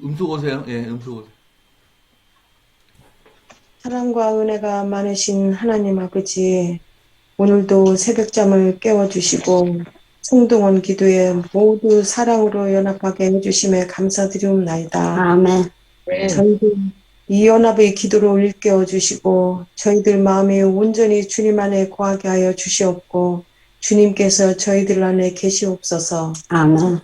음소 오세요. 예, 음소 오세요. 사랑과 은혜가 많으신 하나님 아버지, 오늘도 새벽잠을 깨워주시고 성동원 기도에 모두 사랑으로 연합하게 해주심에 감사드리옵나이다. 아멘. 저희들 이 연합의 기도로 일깨워 주시고 저희들 마음이 온전히 주님 안에 거하게 하여 주시옵고 주님께서 저희들 안에 계시옵소서. 아멘.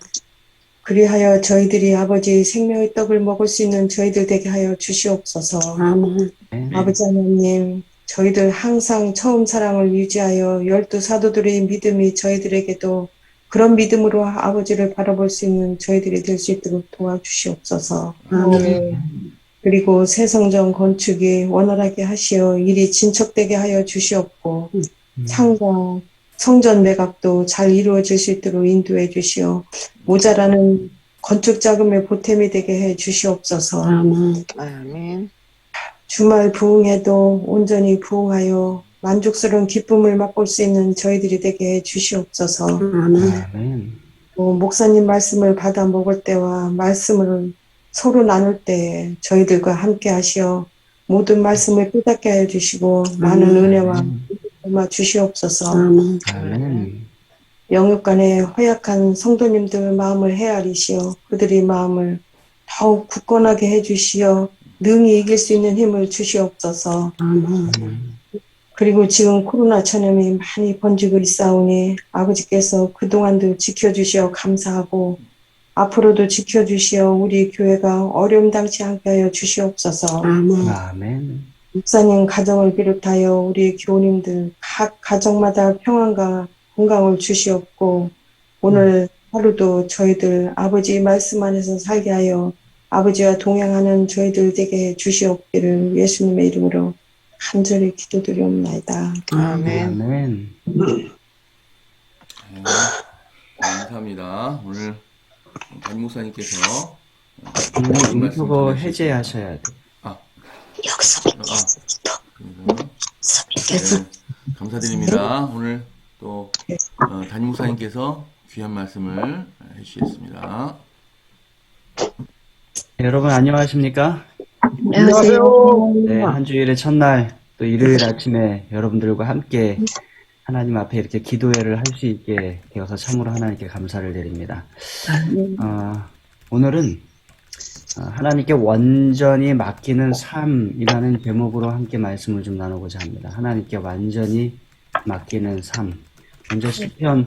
그리하여 저희들이 아버지 생명의 떡을 먹을 수 있는 저희들 되게 하여 주시옵소서. 아멘. 아버지 하나님, 저희들 항상 처음 사랑을 유지하여 12사도들의 믿음이 저희들에게도 그런 믿음으로 아버지를 바라볼 수 있는 저희들이 될 수 있도록 도와주시옵소서. 아멘. 그리고 새 성전 건축이 원활하게 하시어 일이 진척되게 하여 주시옵고 상가 성전 매각도 잘 이루어질 수 있도록 인도해 주시어 모자라는 건축 자금의 보탬이 되게 해 주시옵소서. 아멘. 아멘. 주말 부흥에도 온전히 부흥하여 만족스러운 기쁨을 맛볼 수 있는 저희들이 되게 해 주시옵소서. 아멘. 목사님 말씀을 받아 먹을 때와 말씀을 서로 나눌 때 저희들과 함께 하시어 모든 말씀을 깨닫게 해 주시고 많은 은혜와 은혜 주시옵소서. 아멘. 아멘. 영육 간의 허약한 성도님들 마음을 헤아리시어 그들의 마음을 더욱 굳건하게 해 주시어 능히 이길 수 있는 힘을 주시옵소서. 아멘. 그리고 지금 코로나 전염이 많이 번지고 있사오니 아버지께서 그동안도 지켜주시어 감사하고 앞으로도 지켜주시어 우리 교회가 어려움 당치 않게 하여 주시옵소서. 아멘. 아멘. 목사님 가정을 비롯하여 우리 교우님들 각 가정마다 평안과 건강을 주시옵고 오늘 하루도 저희들 아버지 말씀 안에서 살게 하여 아버지와 동행하는 저희들 되게 주시옵기를 예수님의 이름으로 간절히 기도드리옵나이다. 아멘. 아멘. 네, 감사합니다. 오늘 담임 목사님께서 그거 해제하셔야 돼. 여기서 네, 감사드립니다. 오늘 또 담임 목사님께서 귀한 말씀을 해주시겠습니다. 네, 여러분 안녕하십니까? 안녕하세요. 네, 한 주일의 첫날 또 일요일 아침에 여러분들과 함께 하나님 앞에 이렇게 기도회를 할 수 있게 되어서 참으로 하나님께 감사를 드립니다. 오늘은 하나님께 완전히 맡기는 삶이라는 제목으로 함께 말씀을 좀 나누고자 합니다. 하나님께 완전히 맡기는 삶. 먼저 시편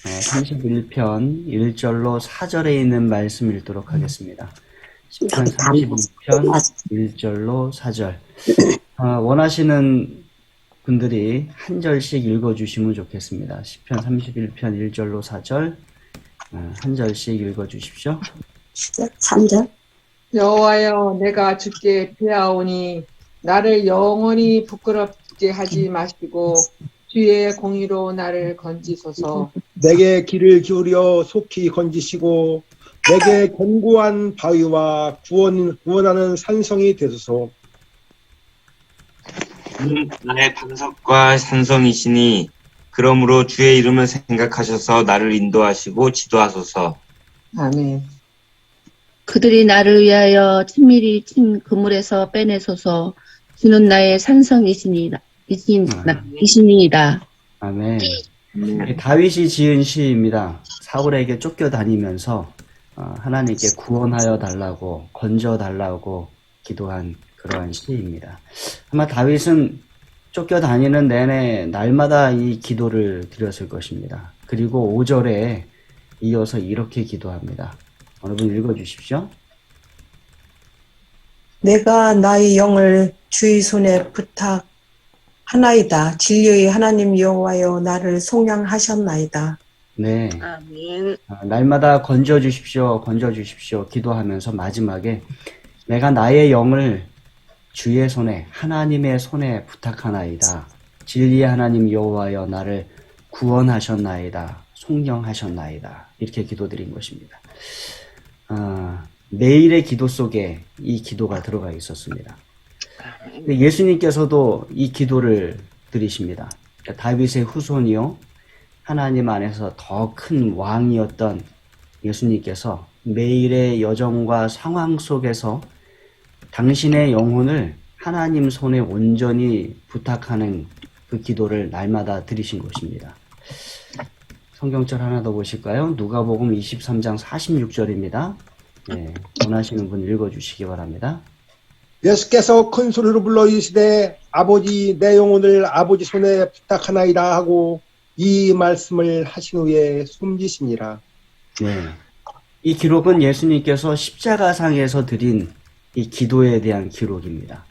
31편 1절로 4절에 있는 말씀 읽도록 하겠습니다. 시편 31편 1절로 4절. 원하시는 분들이 한 절씩 읽어주시면 좋겠습니다. 시편 31편 1절로 4절 한 절씩 읽어주십시오. 3절. 여호와여, 내가 주께 피하오니 나를 영원히 부끄럽게 하지 마시고 주의 공의로 나를 건지소서. 내게 길을 기울여 속히 건지시고 내게 견고한 바위와 구원하는 산성이 되소서. 나의 반석과 산성이시니 그러므로 주의 이름을 생각하셔서 나를 인도하시고 지도하소서. 아멘. 그들이 나를 위하여 친밀히 친 그물에서 빼내소서. 주는 나의 산성이시니이다. 아멘. 다윗이 지은 시입니다. 사울에게 쫓겨다니면서 하나님께 구원하여 달라고 건져 달라고 기도한 그러한 시입니다. 아마 다윗은 쫓겨다니는 내내 날마다 이 기도를 드렸을 것입니다. 그리고 5절에 이어서 이렇게 기도합니다. 여러분 읽어주십시오. 내가 나의 영을 주의 손에 부탁하나이다. 진리의 하나님 여호와여 나를 속량하셨나이다. 네. 아멘. 날마다 건져주십시오. 기도하면서 마지막에 내가 나의 영을 주의 손에 하나님의 손에 부탁하나이다. 진리의 하나님 여호와여 나를 구원하셨나이다. 속량하셨나이다. 이렇게 기도드린 것입니다. 매일의 기도 속에 이 기도가 들어가 있었습니다. 예수님께서도 이 기도를 드리십니다. 다윗의 후손이요 하나님 안에서 더 큰 왕이었던 예수님께서 매일의 여정과 상황 속에서 당신의 영혼을 하나님 손에 온전히 부탁하는 그 기도를 날마다 드리신 것입니다. 성경절 하나 더 보실까요? 누가복음 23장 46절입니다. 네, 원하시는 분 읽어주시기 바랍니다. 예수께서 큰 소리로 불러 이르시되 아버지 내 영혼을 아버지 손에 부탁하나이다 하고 이 말씀을 하신 후에 숨지시니라. 네, 이 기록은 예수님께서 십자가상에서 드린 이 기도에 대한 기록입니다.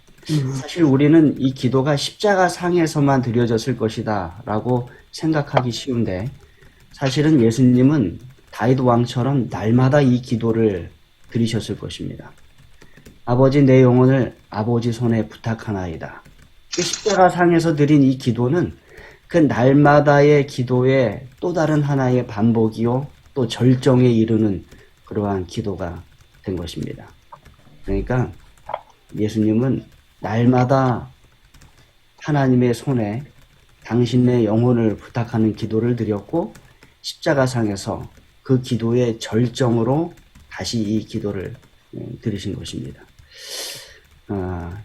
사실 우리는 이 기도가 십자가상에서만 드려졌을 것이다 라고 생각하기 쉬운데 사실은 예수님은 다윗 왕처럼 날마다 이 기도를 드리셨을 것입니다. 아버지 내 영혼을 아버지 손에 부탁하나이다. 그 십자가상에서 드린 이 기도는 그 날마다의 기도의 또 다른 하나의 반복이요 또 절정에 이르는 그러한 기도가 된 것입니다. 그러니까 예수님은 날마다 하나님의 손에 당신의 영혼을 부탁하는 기도를 드렸고 십자가상에서 그 기도의 절정으로 다시 이 기도를 드리신 것입니다.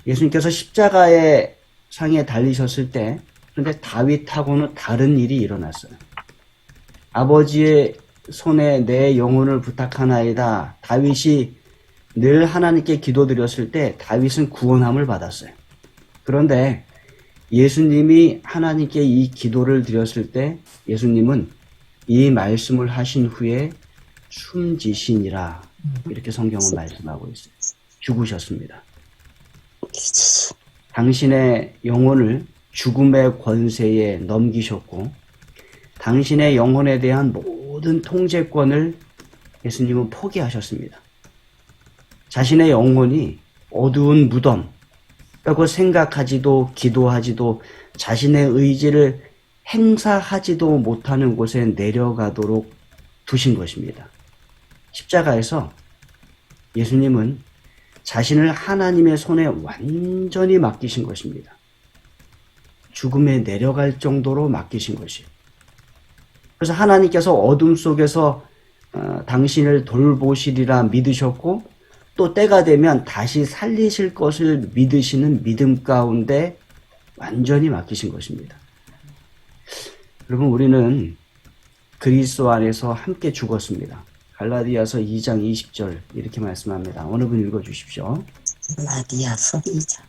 예수님께서 십자가의 상에 달리셨을 때 그런데 다윗하고는 다른 일이 일어났어요. 아버지의 손에 내 영혼을 부탁하나이다. 다윗이 늘 하나님께 기도드렸을 때 다윗은 구원함을 받았어요. 그런데 예수님이 하나님께 이 기도를 드렸을 때 예수님은 이 말씀을 하신 후에 숨지시니라 이렇게 성경은 말씀하고 있어요. 죽으셨습니다. 당신의 영혼을 죽음의 권세에 넘기셨고 당신의 영혼에 대한 모든 통제권을 예수님은 포기하셨습니다. 자신의 영혼이 어두운 무덤이라고 생각하지도 기도하지도 자신의 의지를 행사하지도 못하는 곳에 내려가도록 두신 것입니다. 십자가에서 예수님은 자신을 하나님의 손에 완전히 맡기신 것입니다. 죽음에 내려갈 정도로 맡기신 것이에요. 그래서 하나님께서 어둠 속에서 당신을 돌보시리라 믿으셨고 또 때가 되면 다시 살리실 것을 믿으시는 믿음 가운데 완전히 맡기신 것입니다. 여러분 우리는 그리스도 안에서 함께 죽었습니다. 갈라디아서 2장 20절 이렇게 말씀합니다. 어느 분 읽어주십시오. 갈라디아서 2장.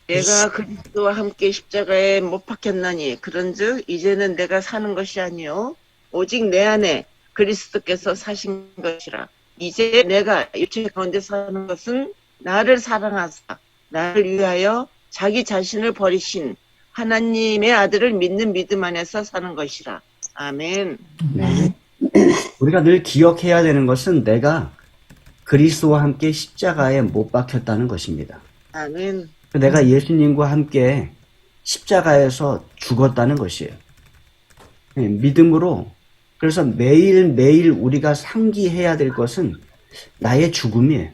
내가 그리스도와 함께 십자가에 못 박혔나니 그런즉 이제는 내가 사는 것이 아니요 오직 내 안에 그리스도께서 사신 것이라. 이제 내가 육체 가운데 사는 것은 나를 사랑하사 나를 위하여 자기 자신을 버리신 하나님의 아들을 믿는 믿음 안에서 사는 것이라. 아멘. 네. 우리가 늘 기억해야 되는 것은 내가 그리스도와 함께 십자가에 못 박혔다는 것입니다. 아멘. 내가 예수님과 함께 십자가에서 죽었다는 것이에요. 믿음으로 그래서 매일매일 우리가 상기해야 될 것은 나의 죽음이에요.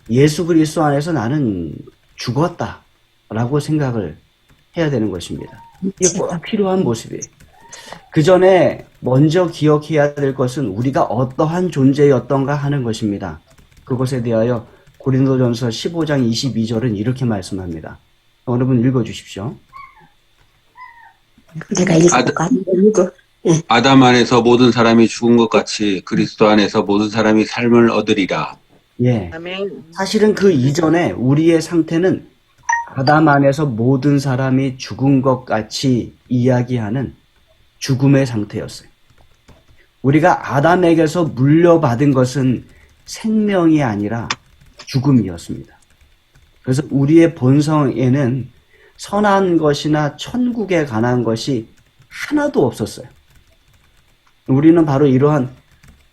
예수 그리스도 안에서 나는 죽었다라고 생각을 해야 되는 것입니다. 이게 꼭 필요한 모습이에요. 그 전에 먼저 기억해야 될 것은 우리가 어떠한 존재였던가 하는 것입니다. 그것에 대하여 고린도전서 15장 22절은 이렇게 말씀합니다. 어느 분 읽어주십시오. 내가 읽을까? 읽어. 아담 안에서 모든 사람이 죽은 것 같이 그리스도 안에서 모든 사람이 삶을 얻으리라. 예. 아멘. 사실은 그 이전에 우리의 상태는 아담 안에서 모든 사람이 죽은 것 같이 이야기하는 죽음의 상태였어요. 우리가 아담에게서 물려받은 것은 생명이 아니라 죽음이었습니다. 그래서 우리의 본성에는 선한 것이나 천국에 관한 것이 하나도 없었어요. 우리는 바로 이러한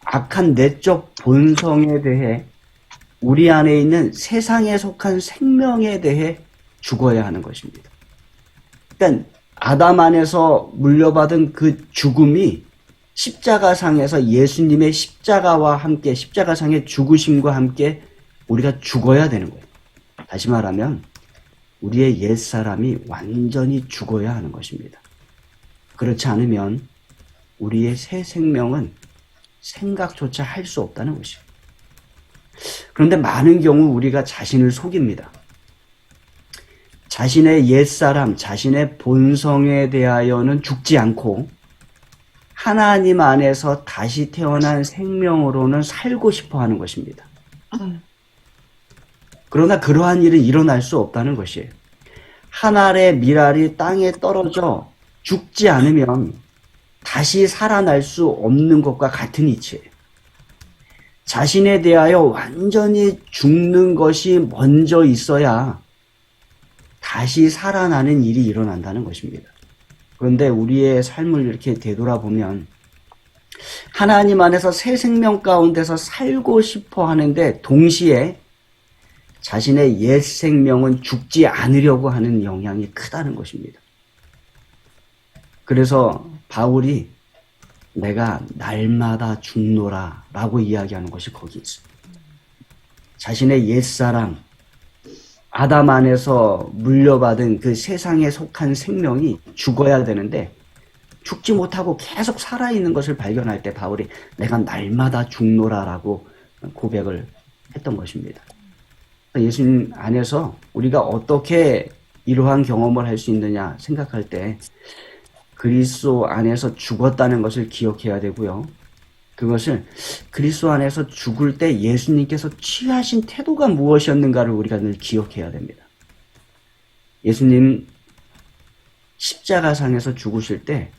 악한 내적 본성에 대해 우리 안에 있는 세상에 속한 생명에 대해 죽어야 하는 것입니다. 그러니까 아담 안에서 물려받은 그 죽음이 십자가상에서 예수님의 십자가와 함께 십자가상의 죽으심과 함께 우리가 죽어야 되는 거예요. 다시 말하면 우리의 옛사람이 완전히 죽어야 하는 것입니다. 그렇지 않으면 우리의 새 생명은 생각조차 할 수 없다는 것이에요. 그런데 많은 경우 우리가 자신을 속입니다. 자신의 옛사람, 자신의 본성에 대하여는 죽지 않고 하나님 안에서 다시 태어난 생명으로는 살고 싶어 하는 것입니다. 그러나 그러한 일은 일어날 수 없다는 것이에요. 한 알의 밀알이 땅에 떨어져 죽지 않으면 다시 살아날 수 없는 것과 같은 이치예요. 자신에 대하여 완전히 죽는 것이 먼저 있어야 다시 살아나는 일이 일어난다는 것입니다. 그런데 우리의 삶을 이렇게 되돌아보면 하나님 안에서 새 생명 가운데서 살고 싶어 하는데 동시에 자신의 옛 생명은 죽지 않으려고 하는 영향이 크다는 것입니다. 그래서 바울이 내가 날마다 죽노라 라고 이야기하는 것이 거기 있습니다. 자신의 옛사람, 아담 안에서 물려받은 그 세상에 속한 생명이 죽어야 되는데 죽지 못하고 계속 살아있는 것을 발견할 때 바울이 내가 날마다 죽노라 라고 고백을 했던 것입니다. 예수님 안에서 우리가 어떻게 이러한 경험을 할 수 있느냐 생각할 때 그리스도 안에서 죽었다는 것을 기억해야 되고요. 그것을 그리스도 안에서 죽을 때 예수님께서 취하신 태도가 무엇이었는가를 우리가 늘 기억해야 됩니다. 예수님 십자가상에서 죽으실 때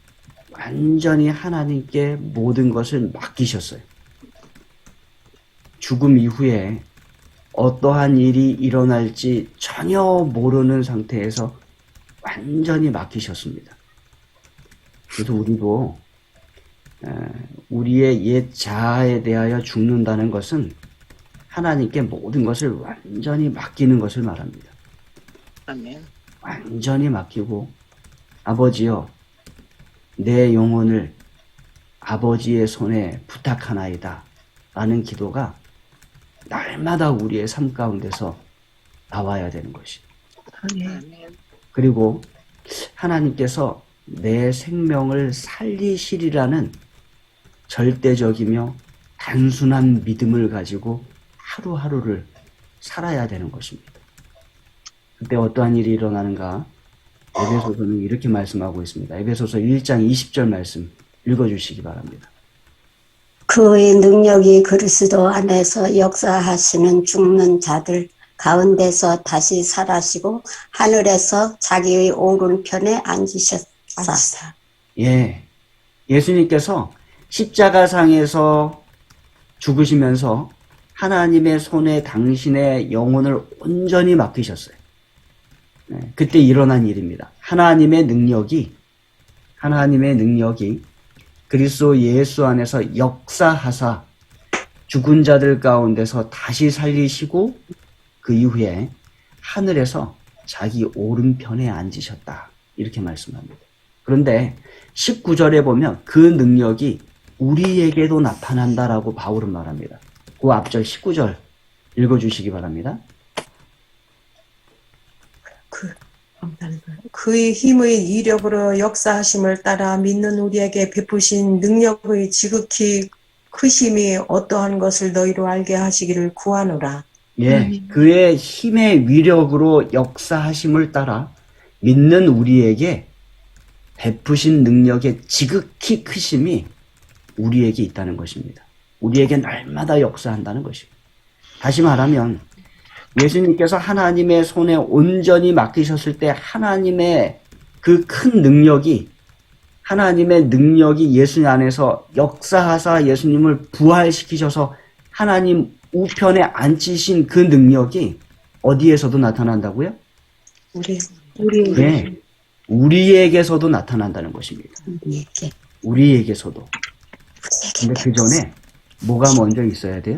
완전히 하나님께 모든 것을 맡기셨어요. 죽음 이후에 어떠한 일이 일어날지 전혀 모르는 상태에서 완전히 맡기셨습니다. 그래서 우리도 우리의 옛 자아에 대하여 죽는다는 것은 하나님께 모든 것을 완전히 맡기는 것을 말합니다. 아멘. 완전히 맡기고 아버지여 내 영혼을 아버지의 손에 부탁하나이다 라는 기도가 날마다 우리의 삶 가운데서 나와야 되는 것이. 아멘. 그리고 하나님께서 내 생명을 살리시리라는 절대적이며 단순한 믿음을 가지고 하루하루를 살아야 되는 것입니다. 그때 어떠한 일이 일어나는가? 에베소서는 이렇게 말씀하고 있습니다. 에베소서 1장 20절 말씀 읽어주시기 바랍니다. 그의 능력이 그리스도 안에서 역사하시는 죽는 자들 가운데서 다시 살아시고 하늘에서 자기의 오른편에 앉으셨사. 예, 예수님께서 십자가상에서 죽으시면서 하나님의 손에 당신의 영혼을 온전히 맡기셨어요. 네, 그때 일어난 일입니다. 하나님의 능력이 그리스도 예수 안에서 역사하사 죽은 자들 가운데서 다시 살리시고 그 이후에 하늘에서 자기 오른편에 앉으셨다. 이렇게 말씀합니다. 그런데 19절에 보면 그 능력이 우리에게도 나타난다라고 바울은 말합니다. 그 앞절 19절 읽어주시기 바랍니다. 그의 힘의 이력으로 역사하심을 따라 믿는 우리에게 베푸신 능력의 지극히 크심이 어떠한 것을 너희로 알게 하시기를 구하노라. 예, 그의 힘의 위력으로 역사하심을 따라 믿는 우리에게 베푸신 능력의 지극히 크심이 우리에게 있다는 것입니다. 우리에게 날마다 역사한다는 것입니다. 다시 말하면 예수님께서 하나님의 손에 온전히 맡기셨을 때 하나님의 그 큰 능력이 하나님의 능력이 예수님 안에서 역사하사 예수님을 부활시키셔서 하나님 우편에 앉히신 그 능력이 어디에서도 나타난다고요? 네, 우리에게서도 나타난다는 것입니다. 우리에게서도. 근데 그 전에 뭐가 먼저 있어야 돼요?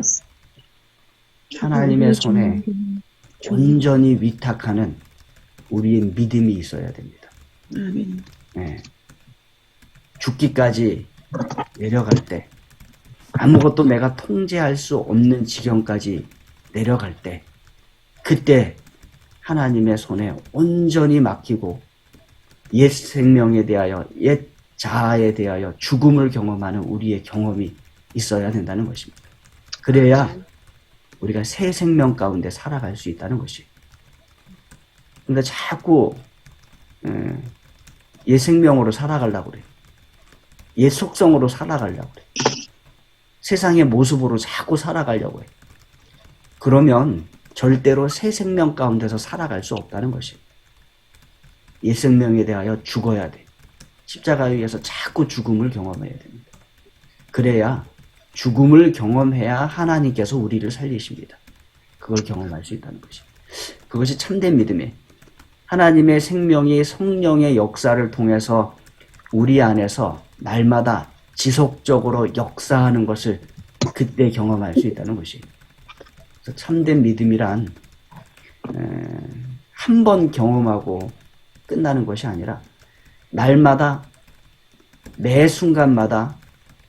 하나님의 손에 온전히 위탁하는 우리의 믿음이 있어야 됩니다. 네. 죽기까지 내려갈 때 아무것도 내가 통제할 수 없는 지경까지 내려갈 때 그때 하나님의 손에 온전히 맡기고 옛 생명에 대하여 옛 자아에 대하여 죽음을 경험하는 우리의 경험이 있어야 된다는 것입니다. 그래야 우리가 새 생명 가운데 살아갈 수 있다는 것이. 그러니까 자꾸 옛 생명으로 살아가려고 그래. 옛 속성으로 살아가려고 그래. 세상의 모습으로 자꾸 살아가려고 해. 그러면 절대로 새 생명 가운데서 살아갈 수 없다는 것이. 옛 생명에 대하여 죽어야 돼. 십자가에 의해서 자꾸 죽음을 경험해야 됩니다. 그래야 죽음을 경험해야 하나님께서 우리를 살리십니다. 그걸 경험할 수 있다는 것이. 그것이 참된 믿음이에요. 하나님의 생명이 성령의 역사를 통해서 우리 안에서 날마다 지속적으로 역사하는 것을 그때 경험할 수 있다는 것이. 그래서 참된 믿음이란 한 번 경험하고 끝나는 것이 아니라 날마다 매 순간마다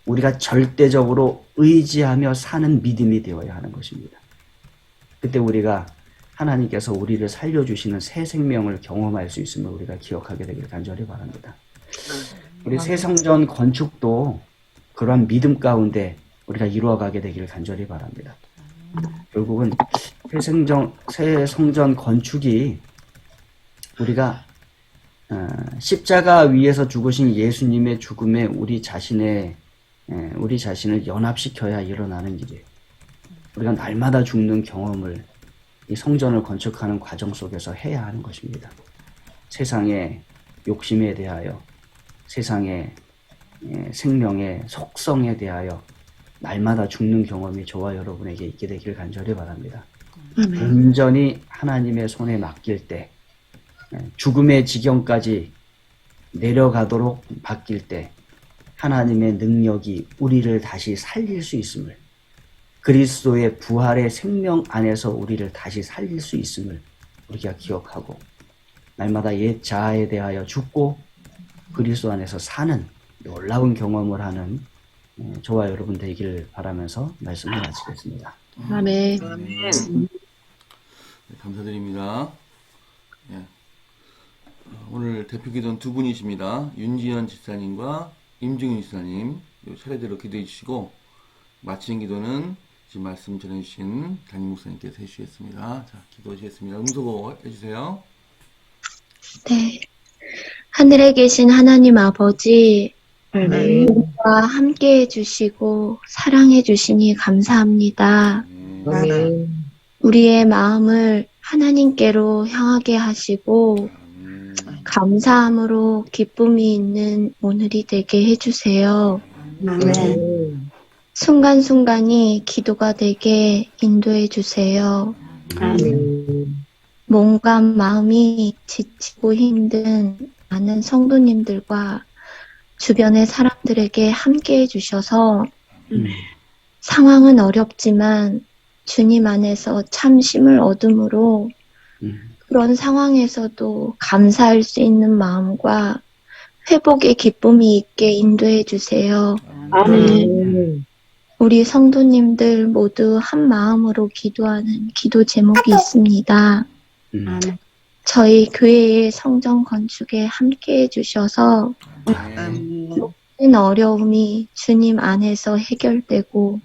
우리가 절대적으로 의지하며 사는 믿음이 되어야 하는 것입니다. 그때 우리가 하나님께서 우리를 살려주시는 새 생명을 경험할 수 있음을 우리가 기억하게 되길 간절히 바랍니다. 우리 새 성전 건축도 그러한 믿음 가운데 우리가 이루어가게 되기를 간절히 바랍니다. 결국은 새 성전 건축이 우리가 십자가 위에서 죽으신 예수님의 죽음에 우리 자신을 연합시켜야 일어나는 일이에요. 우리가 날마다 죽는 경험을 이 성전을 건축하는 과정 속에서 해야 하는 것입니다. 세상의 욕심에 대하여, 세상의 생명의 속성에 대하여 날마다 죽는 경험이 저와 여러분에게 있게 되길 간절히 바랍니다. 온전히 하나님의 손에 맡길 때, 죽음의 지경까지 내려가도록 맡길 때 하나님의 능력이 우리를 다시 살릴 수 있음을, 그리스도의 부활의 생명 안에서 우리를 다시 살릴 수 있음을 우리가 기억하고 날마다 옛 자아에 대하여 죽고 그리스도 안에서 사는 놀라운 경험을 하는 저와 여러분 되기를 바라면서 말씀을 마치겠습니다. 아멘. 네, 감사드립니다. 예. 오늘 대표 기도는 두 분이십니다. 윤지연 집사님과 임중윤 집사님 차례대로 기도해 주시고 마치는 기도는 지금 말씀 전해주신 담임 목사님께서 해주시겠습니다. 자, 기도하시겠습니다. 음소거 해주세요. 네. 하늘에 계신 하나님 아버지, 우리와 함께 해주시고 사랑해 주시니 감사합니다. 우리의 마음을 하나님께로 향하게 하시고 감사함으로 기쁨이 있는 오늘이 되게 해주세요. 순간순간이 기도가 되게 인도해 주세요. 몸과 마음이 지치고 힘든 많은 성도님들과 주변의 사람들에게 함께 해주셔서 상황은 어렵지만 주님 안에서 참심을 얻음으로 그런 상황에서도 감사할 수 있는 마음과 회복의 기쁨이 있게 인도해 주세요. 우리 성도님들 모두 한 마음으로 기도하는 기도 제목이 있습니다. 저희 교회의 성전 건축에 함께 해주셔서 모든 어려움이 주님 안에서 해결되고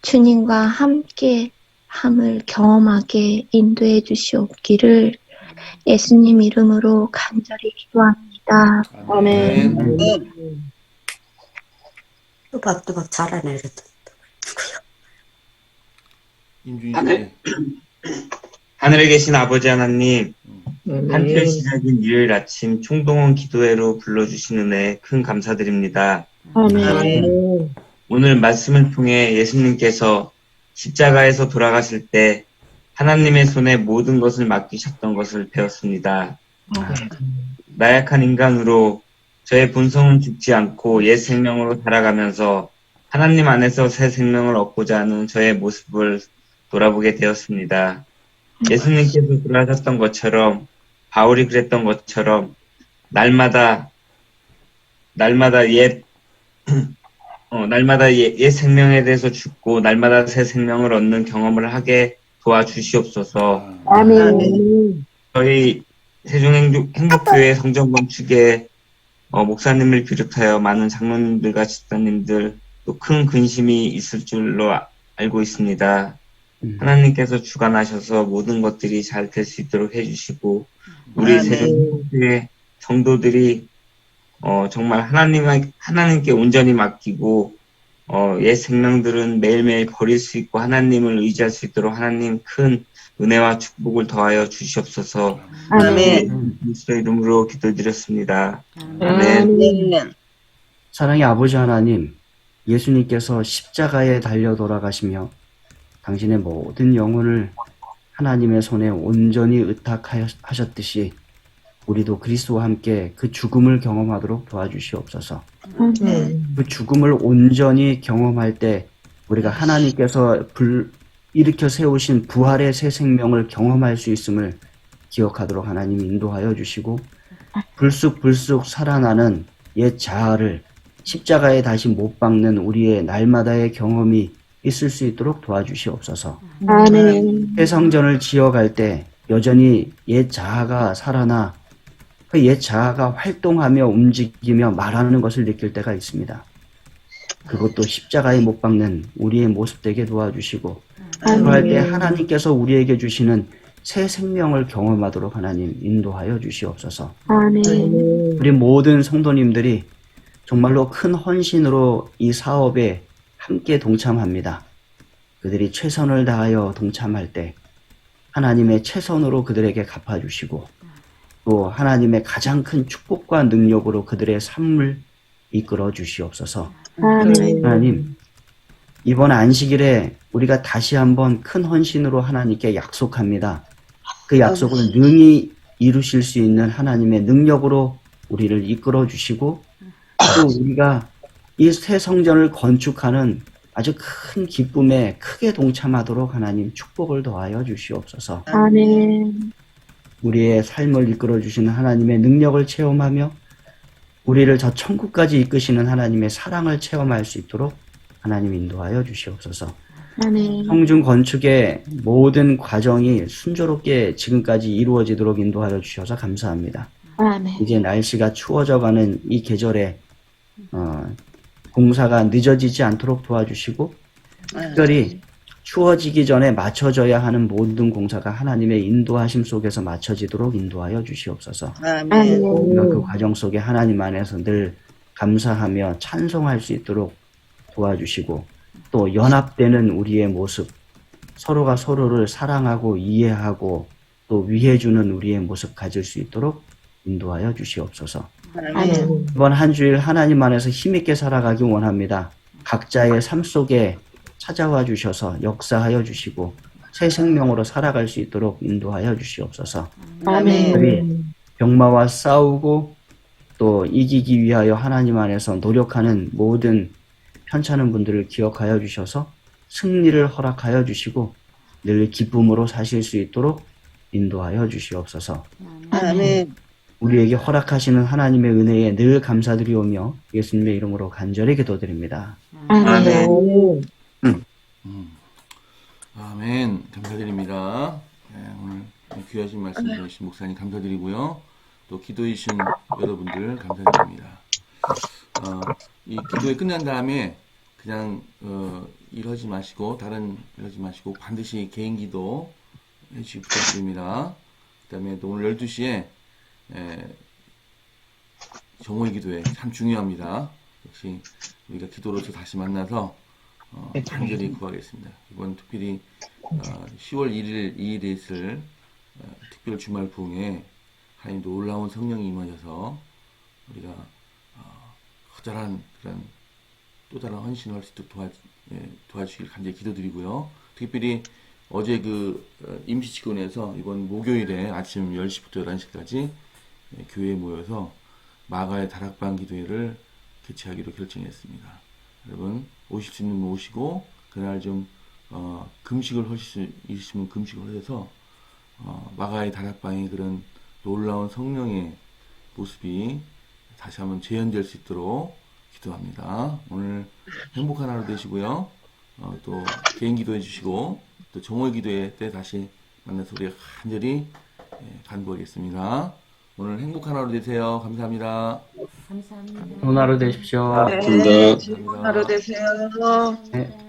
주님과 함께 함을 경험하게 인도해 주시옵기를 예수님 이름으로 간절히 기도합니다. 아멘. 또박또박 자라내렸다. 임준희 하늘에 계신 아버지 하나님, 한철 시작인 일요일 아침 총동원 기도회로 불러주신 은혜에 큰 감사드립니다. 오늘 말씀을 통해 예수님께서 십자가에서 돌아가실 때 하나님의 손에 모든 것을 맡기셨던 것을 배웠습니다. 나약한 인간으로 저의 본성은 죽지 않고 옛 생명으로 살아가면서 하나님 안에서 새 생명을 얻고자 하는 저의 모습을 돌아보게 되었습니다. 예수님께서 돌아가셨던 것처럼, 바울이 그랬던 것처럼 날마다 옛 생명에 대해서 죽고 날마다 새 생명을 얻는 경험을 하게 도와주시옵소서. 저희 세종행복교회 성전 건축에 목사님을 비롯하여 많은 장로님들과 집사님들 또 큰 근심이 있을 줄로 알고 있습니다. 하나님께서 주관하셔서 모든 것들이 잘 될 수 있도록 해주시고 우리 세대 성도들이 정말 하나님께 온전히 맡기고 옛 생명들은 매일매일 버릴 수 있고 하나님을 의지할 수 있도록 하나님 큰 은혜와 축복을 더하여 주시옵소서. 아멘. 예수의 이름으로 기도드렸습니다. 아멘. 아멘. 사랑의 아버지 하나님, 예수님께서 십자가에 달려 돌아가시며 당신의 모든 영혼을 하나님의 손에 온전히 의탁하셨듯이 우리도 그리스도와 함께 그 죽음을 경험하도록 도와주시옵소서. 그 죽음을 온전히 경험할 때 우리가 하나님께서 일으켜 세우신 부활의 새 생명을 경험할 수 있음을 기억하도록 하나님 인도하여 주시고 불쑥불쑥 살아나는 옛 자아를 십자가에 다시 못 박는 우리의 날마다의 경험이 있을 수 있도록 도와주시옵소서. 아멘. 새 성전을 지어갈 때 여전히 옛 자아가 살아나 그 옛 자아가 활동하며 움직이며 말하는 것을 느낄 때가 있습니다. 그것도 십자가에 못 박는 우리의 모습 되게 도와주시고 그럴 때 하나님께서 우리에게 주시는 새 생명을 경험하도록 하나님 인도하여 주시옵소서. 아멘. 우리 모든 성도님들이 정말로 큰 헌신으로 이 사업에 함께 동참합니다. 그들이 최선을 다하여 동참할 때 하나님의 최선으로 그들에게 갚아주시고 또 하나님의 가장 큰 축복과 능력으로 그들의 삶을 이끌어 주시옵소서. 아멘. 하나님, 이번 안식일에 우리가 다시 한번 큰 헌신으로 하나님께 약속합니다. 그 약속을 능히 이루실 수 있는 하나님의 능력으로 우리를 이끌어 주시고 또 우리가 이 새 성전을 건축하는 아주 큰 기쁨에 크게 동참하도록 하나님 축복을 더하여 주시옵소서. 아멘. 우리의 삶을 이끌어 주시는 하나님의 능력을 체험하며 우리를 저 천국까지 이끄시는 하나님의 사랑을 체험할 수 있도록 하나님 인도하여 주시옵소서. 아멘. 성중 건축의 모든 과정이 순조롭게 지금까지 이루어지도록 인도하여 주셔서 감사합니다. 아멘. 이제 날씨가 추워져가는 이 계절에 공사가 늦어지지 않도록 도와주시고 특별히 추워지기 전에 맞춰져야 하는 모든 공사가 하나님의 인도하심 속에서 맞춰지도록 인도하여 주시옵소서. 아멘. 우리가 그 과정 속에 하나님 안에서 늘 감사하며 찬송할 수 있도록 도와주시고 또 연합되는 우리의 모습, 서로가 서로를 사랑하고 이해하고 또 위해주는 우리의 모습 가질 수 있도록 인도하여 주시옵소서. 아멘. 이번 한 주일 하나님 안에서 힘있게 살아가기 원합니다. 각자의 삶 속에 찾아와 주셔서 역사하여 주시고 새 생명으로 살아갈 수 있도록 인도하여 주시옵소서. 아멘. 우리 병마와 싸우고 또 이기기 위하여 하나님 안에서 노력하는 모든 편찮은 분들을 기억하여 주셔서 승리를 허락하여 주시고 늘 기쁨으로 사실 수 있도록 인도하여 주시옵소서. 아멘. 우리에게 허락하시는 하나님의 은혜에 늘 감사드리오며 예수님의 이름으로 간절히 기도드립니다. 아멘. 아멘. 감사드립니다. 네, 오늘 귀하신 말씀 주신 목사님 감사드리고요. 또 기도해 주신 여러분들 감사드립니다. 이 기도회 끝난 다음에 그냥 일하지 마시고 다른 일하지 마시고 반드시 개인 기도 해주시기 부탁드립니다. 그 다음에 또 오늘 12시에 정오의 기도회 참 중요합니다. 역시 우리가 기도로서 다시 만나서 간절히 구하겠습니다. 이번 특별히 10월 1일 2일에 있을 특별 주말 부흥에 하나님 놀라운 성령이 임하셔서 우리가 커다란 그런 또 다른 헌신을 할 수 있도록 도와주시길 간절히 기도드리고요. 특별히 어제 그 임시치권에서 이번 목요일에 아침 10시부터 11시까지 교회에 모여서 마가의 다락방 기도회를 개최하기로 결정했습니다. 여러분 오실 수 있는 분 오시고 그날 좀 금식을 하실 수 있으면 금식을 하셔서 마가의 다락방의 그런 놀라운 성령의 모습이 다시 한번 재현될 수 있도록 기도합니다. 오늘 행복한 하루 되시고요. 또 개인 기도해 주시고 또 정오의 기도회 때 다시 만나서 우리가 간절히 간구하겠습니다. 오늘 행복한 하루 되세요. 감사합니다. 좋은 하루 되십시오. 네, 감사합니다. 좋은 하루 되세요. 네.